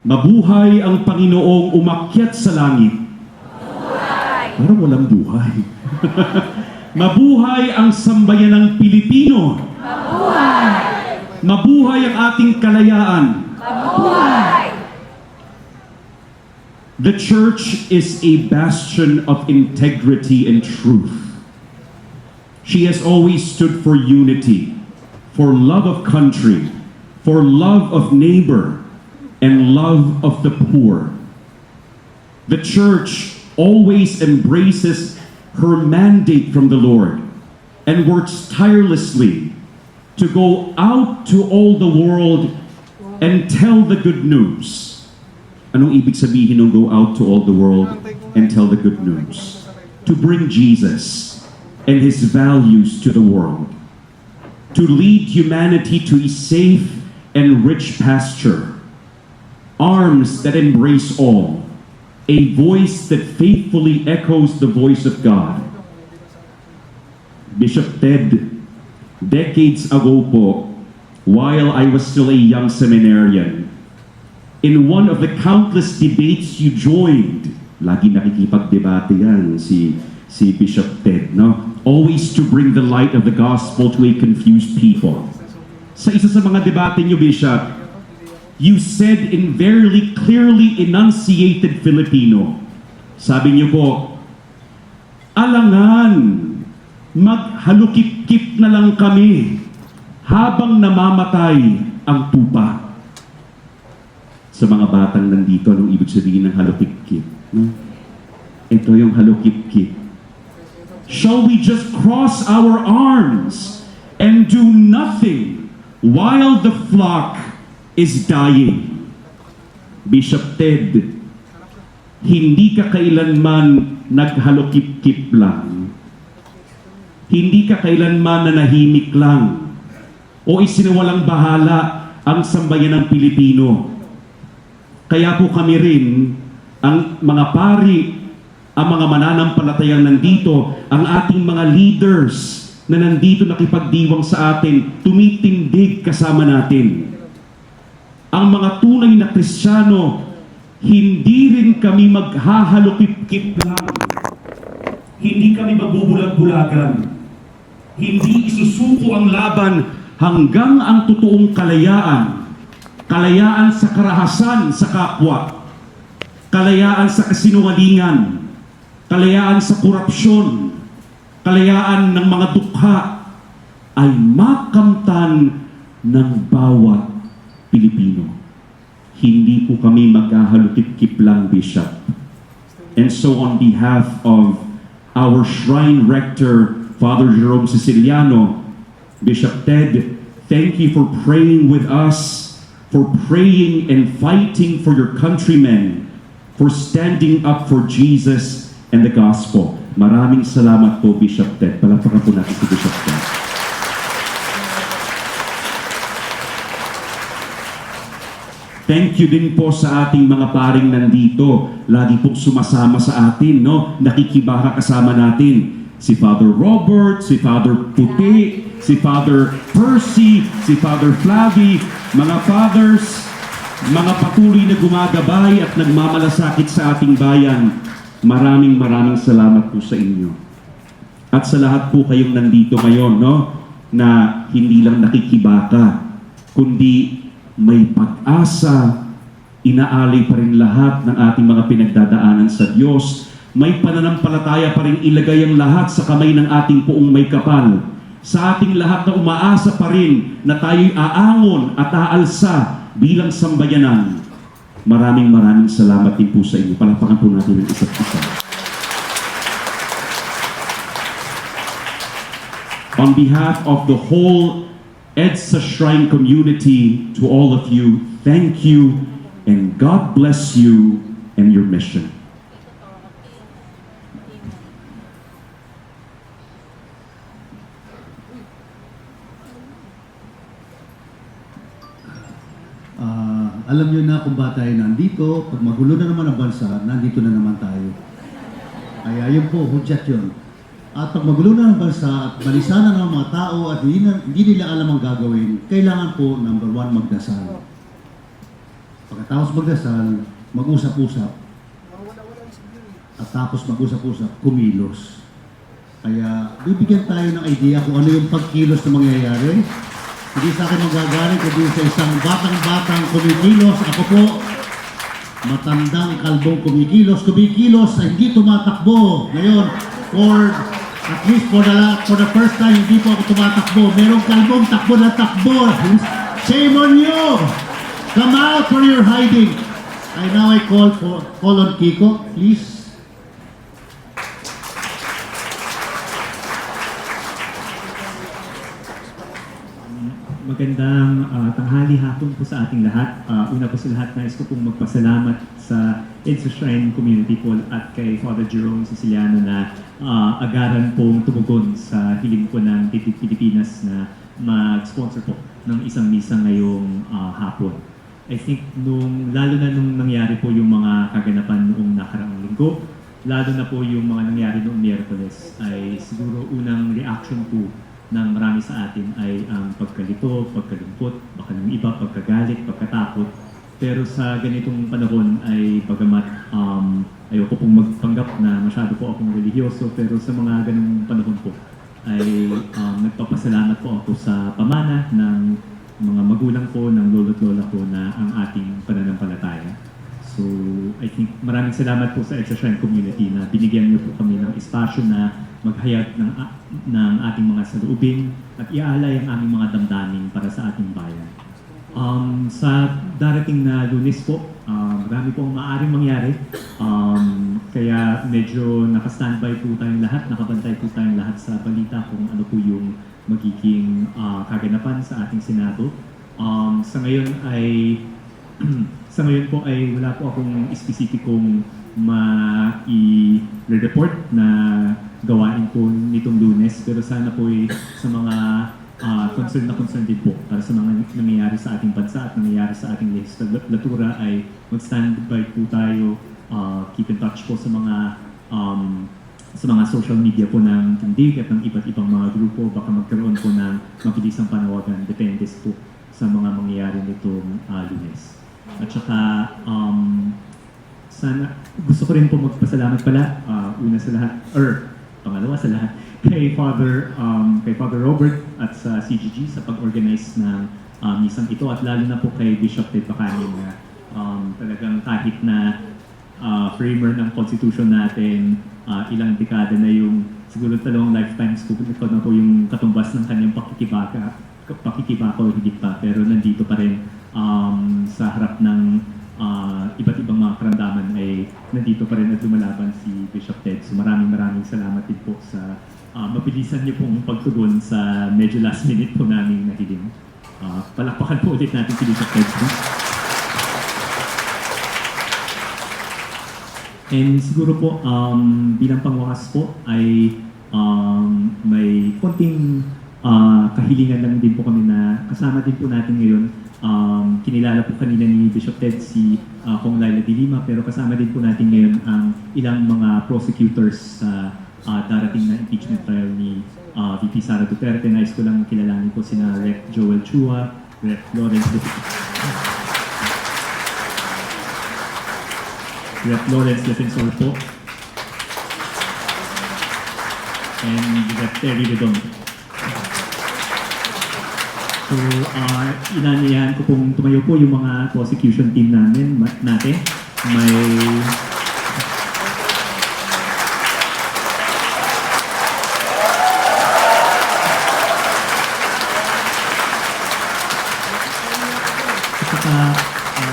Mabuhay ang Panginoong umakyat sa langit. Mabuhay! Parang walang buhay. Mabuhay ang sambayanang Pilipino. Mabuhay! Mabuhay ang ating kalayaan. Mabuhay! The church is a bastion of integrity and truth. She has always stood for unity, for love of country, for love of neighbor, and love of the poor. The church always embraces her mandate from the Lord and works tirelessly to go out to all the world and tell the good news. Anong ibig sabihin ng go out to all the world and tell the good news? To bring Jesus and His values to the world. To lead humanity to a safe and rich pasture. Arms that embrace all. A voice that faithfully echoes the voice of God. Bishop Ted, decades ago po, while I was still a young seminarian, in one of the countless debates you joined, lagi nakikipagdebate yan si Bishop Ted, no? Always to bring the light of the gospel to a confused people. Sa isa sa mga debate niyo, Bishop, you said in very clearly enunciated Filipino, sabi niyo po, alangan, maghalukip-kip na lang kami habang namamatay ang tupa. Sa mga batang nandito, anong ibig sabihin ng halukip-kip? No? Ito yung halukip-kip. Shall we just cross our arms and do nothing while the flock is dying? Bishop Ted, hindi ka kailanman naghalukip-kip lang. Hindi ka kailanman nanahimik lang o isinawalang bahala ang sambayanang Pilipino. Kaya po kami rin, ang mga pari, ang mga mananampalatayang nandito, ang ating mga leaders na nandito nakipagdiwang sa atin, tumitindig kasama natin. Ang mga tunay na Kristiyano, hindi rin kami maghahalukip-kip lang. Hindi kami magbubulag-bulagan. Hindi isusuko ang laban hanggang ang totoong kalayaan. Kalayaan sa karahasan sa kapwa. Kalayaan sa kasinungalingan. Kalayaan sa korupsyon. Kalayaan ng mga dukha ay makamtan ng bawat Pilipino. Hindi po kami maghahalukip-kip lang, Bishop. And so on behalf of our Shrine Rector, Father Jerome Siciliano, Bishop Ted, thank you for praying with us, for praying and fighting for your countrymen, for standing up for Jesus and the gospel. Maraming salamat po, Bishop Ted. Palakpakan po natin si Bishop Ted. Thank you din po sa ating mga paring nandito. Lagi po sumasama sa atin, no? Nakikibaka kasama natin. Si Father Robert, si Father Puti, si Father Percy, si Father Flavi, mga fathers, mga patuloy na gumagabay at nagmamalasakit sa ating bayan. Maraming salamat po sa inyo. At sa lahat po kayong nandito ngayon, no? Na hindi lang nakikibaka, kundi may pag-asa, inaalay pa rin lahat ng ating mga pinagdadaanan sa Diyos. May pananampalataya pa rin ilagay ang lahat sa kamay ng ating Poong May Kapal. Sa ating lahat na umaasa pa rin na tayo'y aangon at aalsa bilang sambayanan. Maraming salamat din po sa inyo. Palakpakan po natin ang isa't isa. On behalf of the whole EDSA Shrine community, to all of you, thank you and God bless you and your mission. Alam nyo na kung ba tayo nandito, pag magulo na naman ang bansa, nandito na naman tayo. Kaya yun po, hudyat yun. At pag magulo na ang bansa at balisa na ng mga tao at hindi nila alam ang gagawin, kailangan po, number one, magdasal. Pagkatapos magdasal, mag-usap-usap. At tapos mag-usap-usap, kumilos. Kaya bibigyan tayo ng idea kung ano yung pagkilos na mangyayari. Hindi sa akin magagaling, kundi sa isang batang-batang kumikilos. Ako po, matandang kalbong kumikilos na hindi tumatakbo. Ngayon, at least for the first time, hindi po ako tumatakbo. Merong kalbong takbo na takbo. Shame on you! Come out where you're hiding. I call on Kiko, please. Magandang tanghali hapon po sa ating lahat. Una po sa lahat, nais ko pong magpasalamat sa Edsa Shrine Community po at kay Father Jerome Siciliano na agaran pong tumugon sa hiling po ng Titig Pilipinas na mag-sponsor po ng isang misa ngayong hapon. I think lalo na nung nangyari po yung mga kaganapan noong nakaraang linggo, lalo na po yung mga nangyari noong Miyerkules, ay siguro unang reaction po ng marami sa atin ay ang pagkalito, pagkalungkot, baka ng iba, pagkagalit, pagkatakot. Pero sa ganitong panahon ay bagamat ayoko pong magpanggap na masyado po akong religyoso, pero sa mga ganung panahon po ay nagpapasalamat po ako sa pamana ng mga magulang ko, ng lolo't lola ko na ang ating pananampalataya. So, I think maraming salamat po sa Edsa Shrine Community na binigyan niyo po kami ng espasyo na maghayag ng ating mga saloobin at iaalay ang aming mga damdamin para sa ating bayan. Sa darating na Lunes po, marami po ang maaaring mangyari. Kaya medyo naka-standby po tayong lahat, nakabantay po tayong lahat sa balita kung ano po yung magiging kaganapan sa ating Senado. Sa ngayon po ay wala po akong espesipikong ma-i-report na gawain po nitong Lunes, pero sana po ay sa mga concern din po para sa mga nangyayari sa ating bansa at nangyayari sa ating legislatura ay mag-standby po tayo, keep in touch po sa mga social media po ng Tindig at ng iba't ibang mga grupo. Baka magkaroon po ng mabilisang panawagan, depende po sa mga mangyayari nitong Lunes. At saka, sana, gusto ko rin po magpasalamat pala, una sa lahat, pangalawa sa lahat, kay Father Robert at sa CGG sa pag-organize ng misang ito at lalo na po kay Bishop Ted Bacanin na talagang kahit na framer ng Constitution natin, ilang dekada na yung siguro talong lifetimes ko, ito na po yung katumbas ng kanyang pakikibaka o higit pa, pero nandito pa rin sa harap ng iba't ibang mga karamdaman ay nandito pa rin at lumalaban si Bishop Ted. So maraming salamat din po sa mabilisan niyo pong pagtugon sa medyo last minute po naming nahiling. Palakpakan po ulit natin si Bishop Ted. And siguro po bilang pangwakas po ay may konting kahilingan lang din po kami na kasama din po natin ngayon. Kinilala po kanina ni Bishop Ted si Kong Laila de Lima, pero kasama din po natin ngayon ang ilang mga prosecutors sa darating na impeachment trial ni VP Sara Duterte. Nais ko lang kilalanin po sina Rep. Joel Chua, Rep. Lawrence Defensor po, and Rep. Terry Redondo. So, inanihan ko pong tumayo po yung mga prosecution team natin. May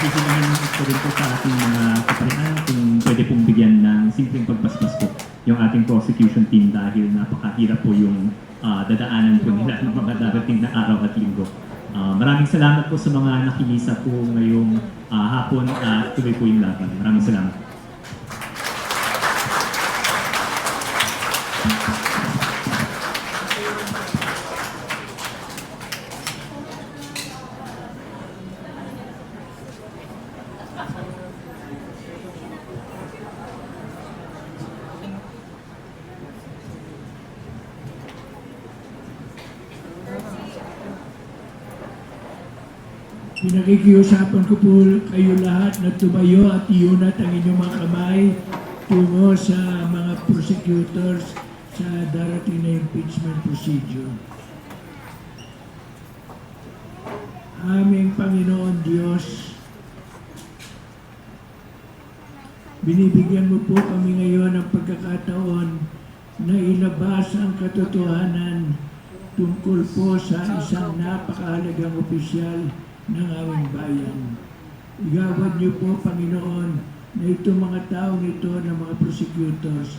hihilahin ko rin po sa ating mga kaparian kung pwede pong bigyan ng simpleng pagbasbas po yung ating prosecution team dahil napakahirap po yung dadaanan po nila ng mga darating na araw at linggo. Maraming salamat po sa mga nakilisa po ngayong hapon at tuloy po yung laban. Maraming salamat. Pinakikiusapan ko po kayo lahat na tumayo at iunat ang inyong mga kamay tungo sa mga prosecutors sa darating na impeachment procedure. Aming Panginoon Diyos, binibigyan mo po kami ngayon ng pagkakataon na ilabas ang katotohanan tungkol po sa isang napakahalagang opisyal ng aming bayan. Igawad niyo po, Panginoon, na itong mga taong ito ng mga prosecutors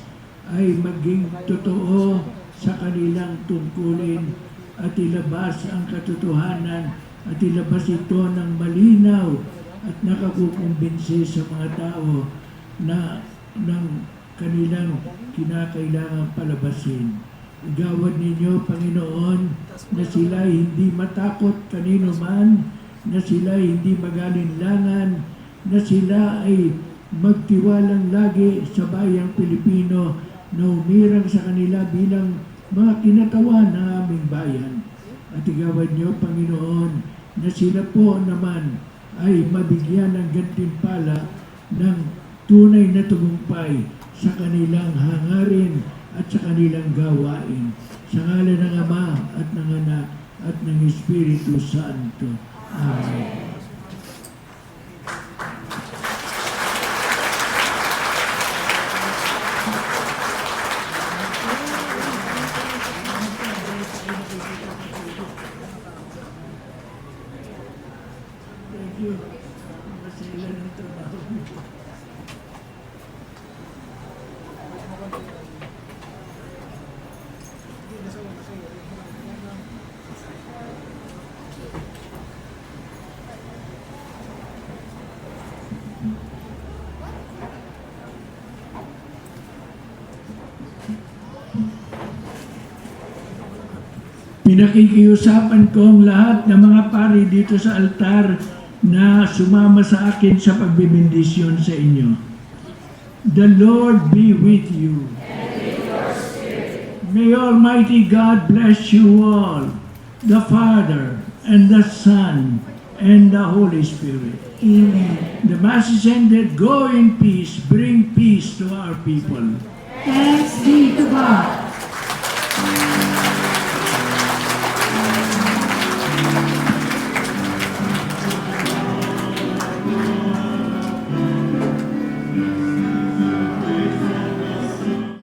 ay maging totoo sa kanilang tungkulin at ilabas ang katotohanan at ilabas ito ng malinaw at nakakukumbinsi sa mga tao na ng kanilang kinakailangang palabasin. Igawad ninyo, Panginoon, na sila hindi matakot kanino man, na sila hindi magalinlangan, na sila ay magtiwalang lagi sa bayang Pilipino na umirang sa kanila bilang mga kinatawan ng aming bayan. At igawad niyo, Panginoon, na sila po naman ay mabigyan ng gantimpala ng tunay na tagumpay sa kanilang hangarin at sa kanilang gawain. Sa ngalan ng Ama at ng Anak at ng Espiritu Santo. Amen. Thank you. Masaya ng trabaho. Pinakikiusapan ko ang lahat ng mga pari dito sa altar na sumama sa akin sa pagbibindisyon sa inyo. The Lord be with you. May Almighty God bless you all, the Father and the Son and the Holy Spirit. Amen. The Mass is ended. Go in peace. Bring peace to our people. Thanks be to God.